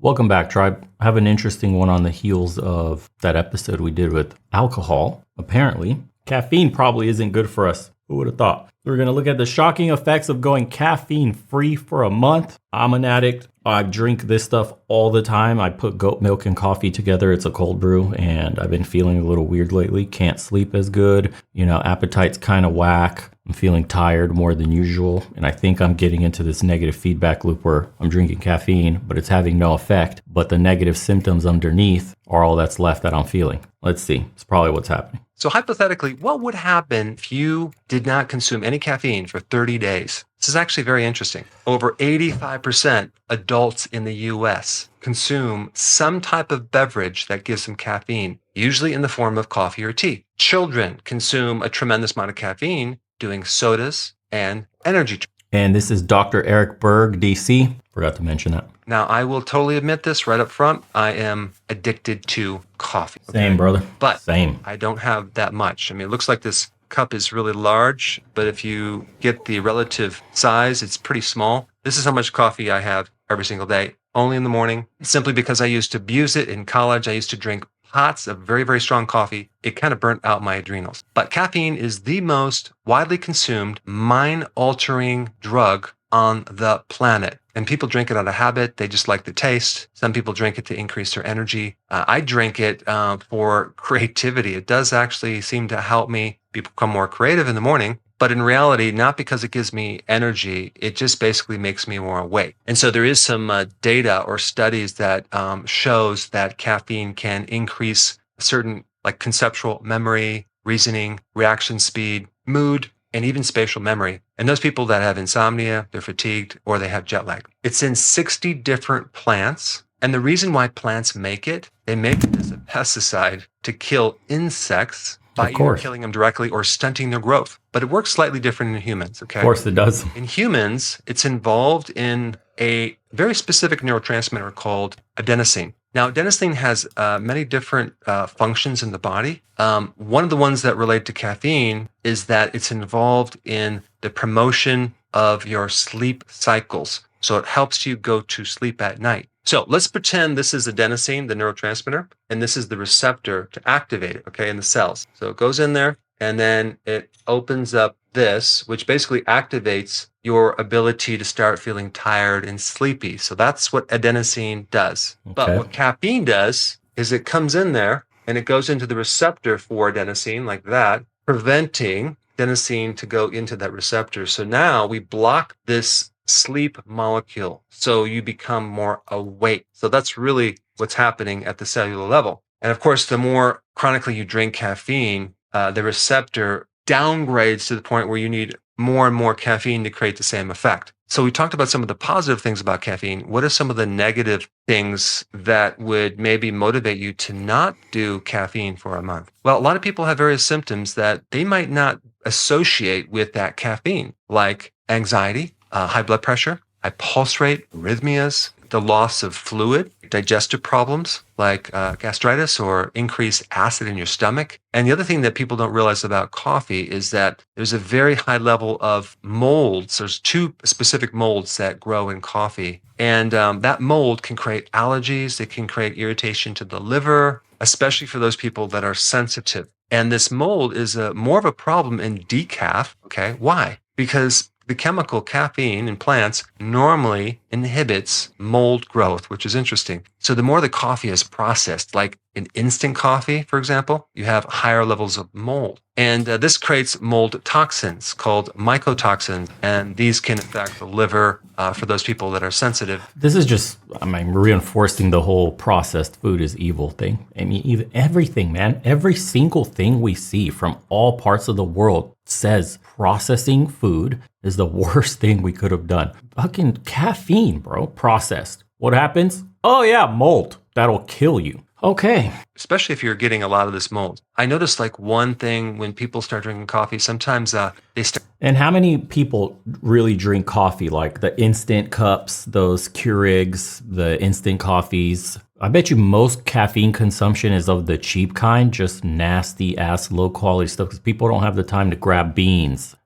Welcome back, Tribe. I have an interesting one on the heels of that episode we did with alcohol. Apparently, caffeine probably isn't good for us. Who would have thought? We're going to look at the shocking effects of going caffeine free for a month. I'm an addict. I drink this stuff all the time. I put goat milk and coffee together. It's a cold brew, and I've been feeling a little weird lately. Can't sleep as good. Appetite's kind of whack. I'm feeling tired more than usual, and I think I'm getting into this negative feedback loop where I'm drinking caffeine, but it's having no effect. But the negative symptoms underneath are all that's left that I'm feeling. Let's see. It's probably what's happening. So hypothetically, what would happen if you did not consume any caffeine for 30 days? This is actually very interesting. Over 85% adults in the US consume some type of beverage that gives them caffeine, usually in the form of coffee or tea. Children consume a tremendous amount of caffeine doing sodas and energy drinks. And this is Dr. Eric Berg, DC. Forgot to mention that. Now, I will totally admit this right up front. I am addicted to coffee. Okay? Same, brother. But same. I don't have that much. I mean, it looks like this cup is really large, but if you get the relative size, it's pretty small. This is how much coffee I have every single day, only in the morning, simply because I used to abuse it in college. I used to drink pots of very, very strong coffee. It kind of burnt out my adrenals. But caffeine is the most widely consumed mind-altering drug on the planet. And people drink it out of habit. They just like the taste. Some people drink it to increase their energy. I drink it for creativity. It does actually seem to help me become more creative in the morning. But in reality, not because it gives me energy, it just basically makes me more awake. And so there is some data or studies that shows that caffeine can increase certain like conceptual memory, reasoning, reaction speed, mood, and even spatial memory. And those people that have insomnia, they're fatigued, or they have jet lag. It's in 60 different plants. And the reason why plants make it, they make it as a pesticide to kill insects by either killing them directly or stunting their growth. But it works slightly different in humans, okay? Of course it does. In humans, it's involved in a very specific neurotransmitter called adenosine. Now, adenosine has many different functions in the body. One of the ones that relate to caffeine is that it's involved in the promotion of your sleep cycles. So it helps you go to sleep at night. So let's pretend this is adenosine, the neurotransmitter, and this is the receptor to activate it, okay, in the cells. So it goes in there, and then it opens up this, which basically activates your ability to start feeling tired and sleepy. So that's what adenosine does. Okay. But what caffeine does is it comes in there and it goes into the receptor for adenosine like that, preventing adenosine to go into that receptor. So now we block this sleep molecule, so you become more awake. So that's really what's happening at the cellular level. And of course, the more chronically you drink caffeine, the receptor downgrades to the point where you need more and more caffeine to create the same effect. So we talked about some of the positive things about caffeine. What are some of the negative things that would maybe motivate you to not do caffeine for a month? Well, a lot of people have various symptoms that they might not associate with that caffeine, like anxiety, high blood pressure, high pulse rate, arrhythmias, the loss of fluid, digestive problems like gastritis or increased acid in your stomach. And the other thing that people don't realize about coffee is that there's a very high level of molds. There's 2 specific molds that grow in coffee. And that mold can create allergies. It can create irritation to the liver, especially for those people that are sensitive. And this mold is more of a problem in decaf. Okay, why? Because the chemical caffeine in plants normally inhibits mold growth, which is interesting. So the more the coffee is processed, like in instant coffee, for example, you have higher levels of mold. And this creates mold toxins called mycotoxins, and these can affect the liver for those people that are sensitive. This is just, reinforcing the whole processed food is evil thing. I mean, even everything, man, every single thing we see from all parts of the world says processing food is the worst thing we could have done. Fucking caffeine, bro, processed. What happens? Oh yeah, mold. That'll kill you. Okay. especially if you're getting a lot of this mold. I noticed like one thing when people start drinking coffee, sometimes they start. And how many people really drink coffee? Like the instant cups, those Keurigs, the instant coffees. I bet you most caffeine consumption is of the cheap kind, just nasty ass low quality stuff because people don't have the time to grab beans,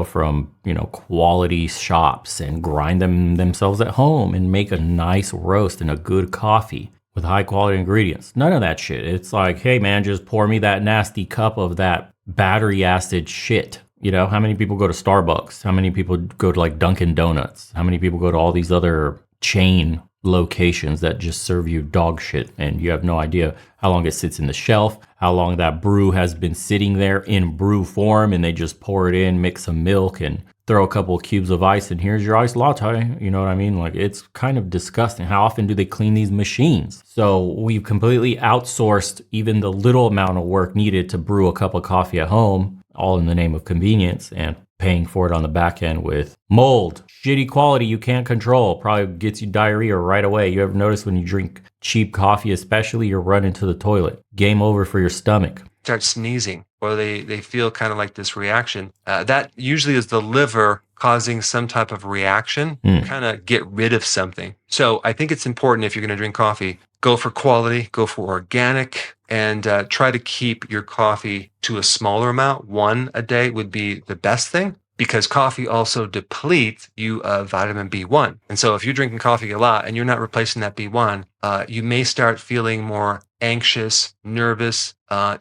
from, quality shops and grind them themselves at home and make a nice roast and a good coffee with high quality ingredients. None of that shit. It's like, hey man, just pour me that nasty cup of that battery acid shit. How many people go to Starbucks? How many people go to like Dunkin' Donuts? How many people go to all these other chain locations that just serve you dog shit and you have no idea how long it sits in the shelf, how long that brew has been sitting there in brew form, and they just pour it in, mix some milk and throw a couple of cubes of ice and here's your iced latte. You know what I mean? Like, it's kind of disgusting. How often do they clean these machines? So we've completely outsourced even the little amount of work needed to brew a cup of coffee at home, all in the name of convenience, and paying for it on the back end with mold, shitty quality you can't control, probably gets you diarrhea right away. You ever notice when you drink cheap coffee, especially, you're running to the toilet? Game over for your stomach. Start sneezing, or they feel kind of like this reaction. That usually is the liver causing some type of reaction, kind of get rid of something. So I think it's important, if you're going to drink coffee, go for quality, go for organic, and try to keep your coffee to a smaller amount. 1 a day would be the best thing, because coffee also depletes you of vitamin B1. And so if you're drinking coffee a lot and you're not replacing that B1, you may start feeling more anxious, nervous,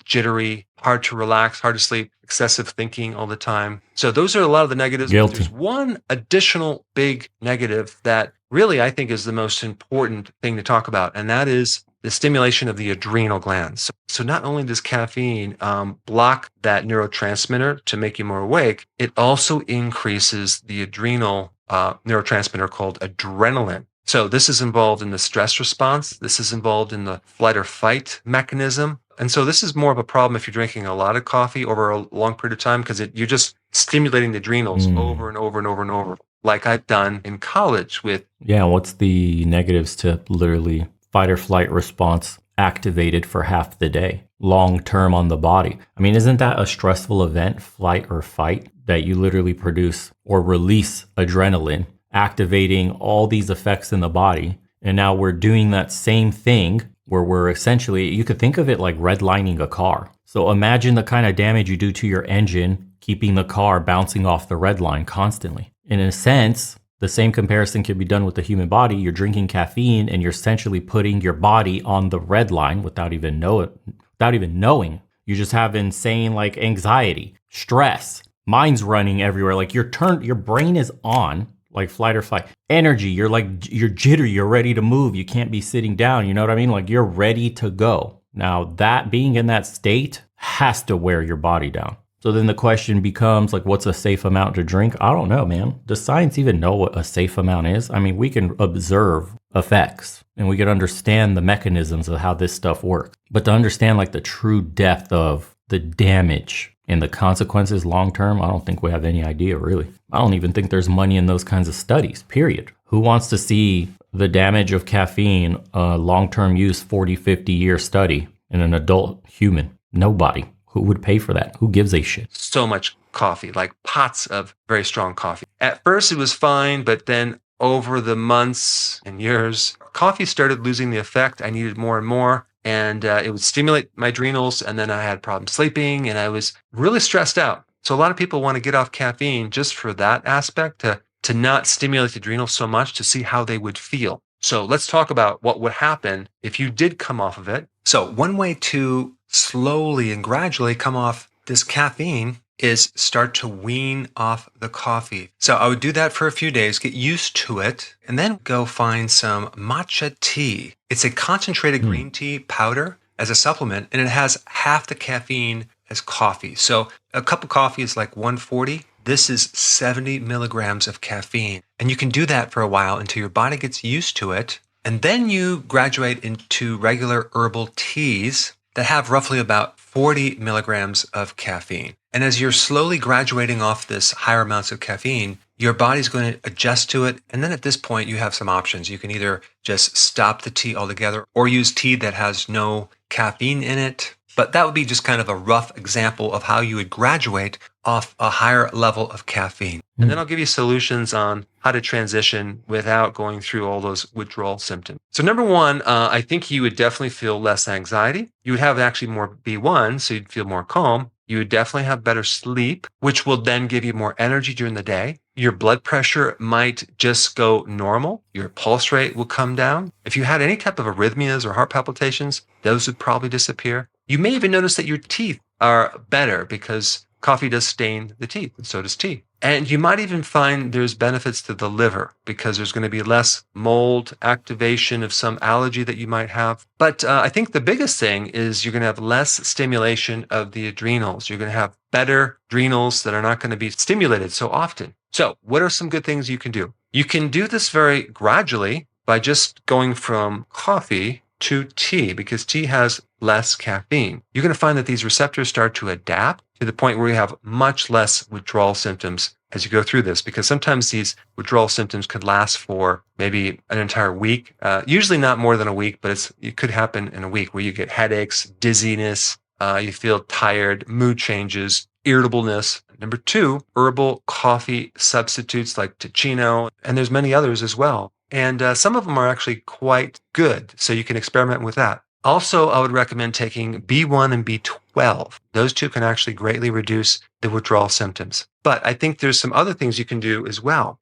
jittery, hard to relax, hard to sleep, excessive thinking all the time. So those are a lot of the negatives. Guilty. There's one additional big negative that really I think is the most important thing to talk about, and that is the stimulation of the adrenal glands. So not only does caffeine block that neurotransmitter to make you more awake, it also increases the adrenal neurotransmitter called adrenaline. So this is involved in the stress response. This is involved in the flight or fight mechanism. And so this is more of a problem if you're drinking a lot of coffee over a long period of time, because you're just stimulating the adrenals over and over and over and over, like I've done in college with. Yeah, what's the negatives to literally fight or flight response activated for half the day, long term on the body? I mean, isn't that a stressful event, flight or fight, that you literally produce or release adrenaline, activating all these effects in the body? And now we're doing that same thing where we're essentially, you could think of it like redlining a car. So imagine the kind of damage you do to your engine, keeping the car bouncing off the red line constantly. In a sense, the same comparison can be done with the human body. You're drinking caffeine and you're essentially putting your body on the red line without even knowing. You just have insane like anxiety, stress, mind's running everywhere. Like your brain is on, like flight or fight. Energy, you're jittery, you're ready to move. You can't be sitting down, you know what I mean? Like you're ready to go. Now that being in that state has to wear your body down. So then the question becomes like, what's a safe amount to drink? I don't know, man. Does science even know what a safe amount is? I mean, we can observe effects and we can understand the mechanisms of how this stuff works. But to understand like the true depth of the damage and the consequences long term, I don't think we have any idea, really. I don't even think there's money in those kinds of studies, period. Who wants to see the damage of caffeine, long-term use, 40, 50-year study in an adult human? Nobody. Who would pay for that? Who gives a shit? So much coffee, like pots of very strong coffee. At first it was fine, but then over the months and years, coffee started losing the effect. I needed more and more. And it would stimulate my adrenals, and then I had problems sleeping, and I was really stressed out. So a lot of people want to get off caffeine just for that aspect, to not stimulate the adrenals so much, to see how they would feel. So let's talk about what would happen if you did come off of it. So one way to slowly and gradually come off this caffeine is start to wean off the coffee. So I would do that for a few days, get used to it, and then go find some matcha tea. It's a concentrated green tea powder as a supplement, and it has half the caffeine as coffee. So a cup of coffee is like 140. This is 70 milligrams of caffeine. And you can do that for a while until your body gets used to it. And then you graduate into regular herbal teas that have roughly about 40 milligrams of caffeine. And as you're slowly graduating off this higher amounts of caffeine, your body's going to adjust to it. And then at this point, you have some options. You can either just stop the tea altogether or use tea that has no caffeine in it. But that would be just kind of a rough example of how you would graduate off a higher level of caffeine. And then I'll give you solutions on how to transition without going through all those withdrawal symptoms. So number one, I think you would definitely feel less anxiety. You would have actually more B1, so you'd feel more calm. You would definitely have better sleep, which will then give you more energy during the day. Your blood pressure might just go normal. Your pulse rate will come down. If you had any type of arrhythmias or heart palpitations, those would probably disappear. You may even notice that your teeth are better because coffee does stain the teeth, and so does tea. And you might even find there's benefits to the liver because there's going to be less mold activation of some allergy that you might have. But I think the biggest thing is you're going to have less stimulation of the adrenals. You're going to have better adrenals that are not going to be stimulated so often. So what are some good things you can do? You can do this very gradually by just going from coffee to tea because tea has less caffeine. You're going to find that these receptors start to adapt to the point where you have much less withdrawal symptoms as you go through this, because sometimes these withdrawal symptoms could last for maybe an entire week, usually not more than a week, but it could happen in a week where you get headaches, dizziness, you feel tired, mood changes, irritableness. Number two, herbal coffee substitutes like Ticino, and there's many others as well. And some of them are actually quite good, so you can experiment with that. Also, I would recommend taking B1 and B12. Those two can actually greatly reduce the withdrawal symptoms. But I think there's some other things you can do as well,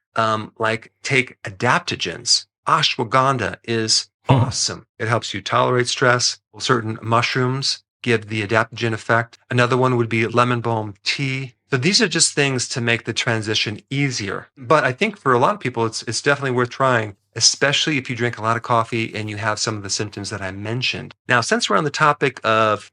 like take adaptogens. Ashwagandha is awesome. It helps you tolerate stress. Certain mushrooms give the adaptogen effect. Another one would be lemon balm tea. So these are just things to make the transition easier. But I think for a lot of people, it's definitely worth trying, especially if you drink a lot of coffee and you have some of the symptoms that I mentioned. Now, since we're on the topic of,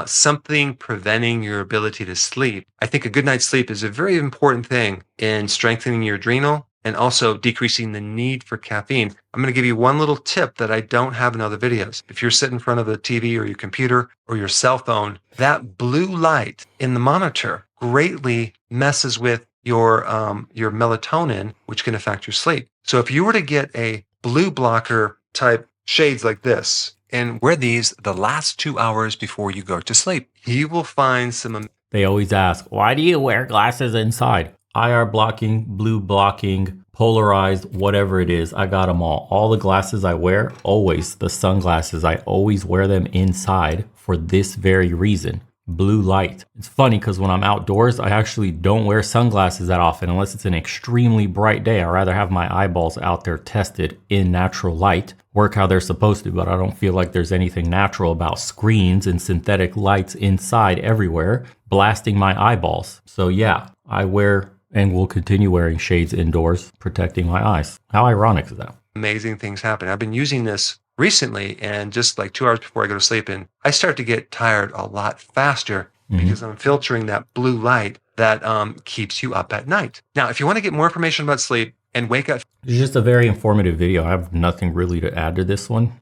something preventing your ability to sleep, I think a good night's sleep is a very important thing in strengthening your adrenal and also decreasing the need for caffeine. I'm going to give you one little tip that I don't have in other videos. If you're sitting in front of the TV or your computer or your cell phone, that blue light in the monitor greatly messes with your melatonin, which can affect your sleep. So if you were to get a blue blocker type shades like this and wear these the last 2 hours before you go to sleep, you will find some. They always ask, why do you wear glasses inside? IR blocking, blue blocking, polarized, whatever it is, I got them all. All the glasses I wear, always, the sunglasses, I always wear them inside for this very reason. Blue light. It's funny because when I'm outdoors, I actually don't wear sunglasses that often unless it's an extremely bright day. I'd rather have my eyeballs out there tested in natural light, work how they're supposed to, but I don't feel like there's anything natural about screens and synthetic lights inside everywhere blasting my eyeballs. So yeah, I wear and will continue wearing shades indoors, protecting my eyes. How ironic is that? Amazing things happen. I've been using this recently, and just like 2 hours before I go to sleep, and I start to get tired a lot faster because I'm filtering that blue light that keeps you up at night. Now, if you want to get more information about sleep and wake up. It's just a very informative video. I have nothing really to add to this one.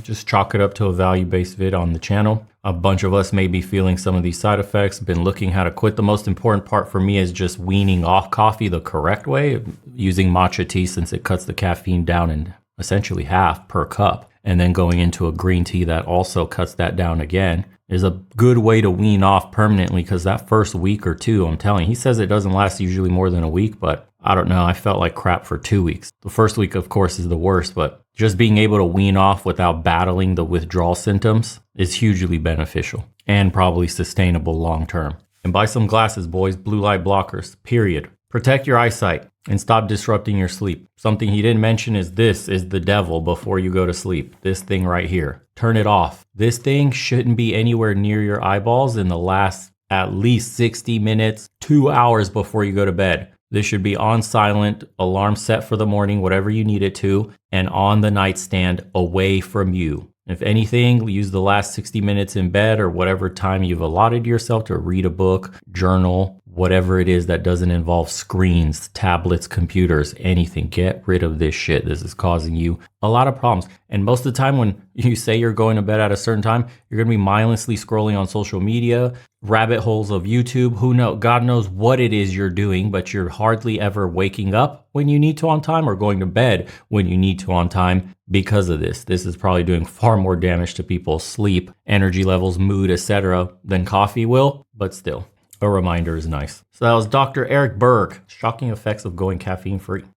Just chalk it up to a value-based vid on the channel. A bunch of us may be feeling some of these side effects, been looking how to quit. The most important part for me is just weaning off coffee the correct way, using matcha tea since it cuts the caffeine down in essentially half per cup, and then going into a green tea that also cuts that down again is a good way to wean off permanently, because that first week or two, I'm telling you, he says it doesn't last usually more than a week, but I don't know. I felt like crap for 2 weeks. The first week, of course, is the worst, but just being able to wean off without battling the withdrawal symptoms is hugely beneficial and probably sustainable long term. And buy some glasses, boys, blue light blockers, period. Protect your eyesight and stop disrupting your sleep. Something he didn't mention is this is the devil before you go to sleep. This thing right here. Turn it off. This thing shouldn't be anywhere near your eyeballs in the last at least 60 minutes, 2 hours before you go to bed. This should be on silent, alarm set for the morning, whatever you need it to, and on the nightstand away from you. If anything, use the last 60 minutes in bed or whatever time you've allotted yourself to read a book, journal, whatever it is that doesn't involve screens, tablets, computers, anything. Get rid of this shit. This is causing you a lot of problems. And most of the time when you say you're going to bed at a certain time, you're going to be mindlessly scrolling on social media, rabbit holes of YouTube. Who knows? God knows what it is you're doing, but you're hardly ever waking up when you need to on time or going to bed when you need to on time because of this. This is probably doing far more damage to people's sleep, energy levels, mood, etc. than coffee will, but still, a reminder is nice. So that was Dr. Eric Berg, shocking effects of going caffeine free.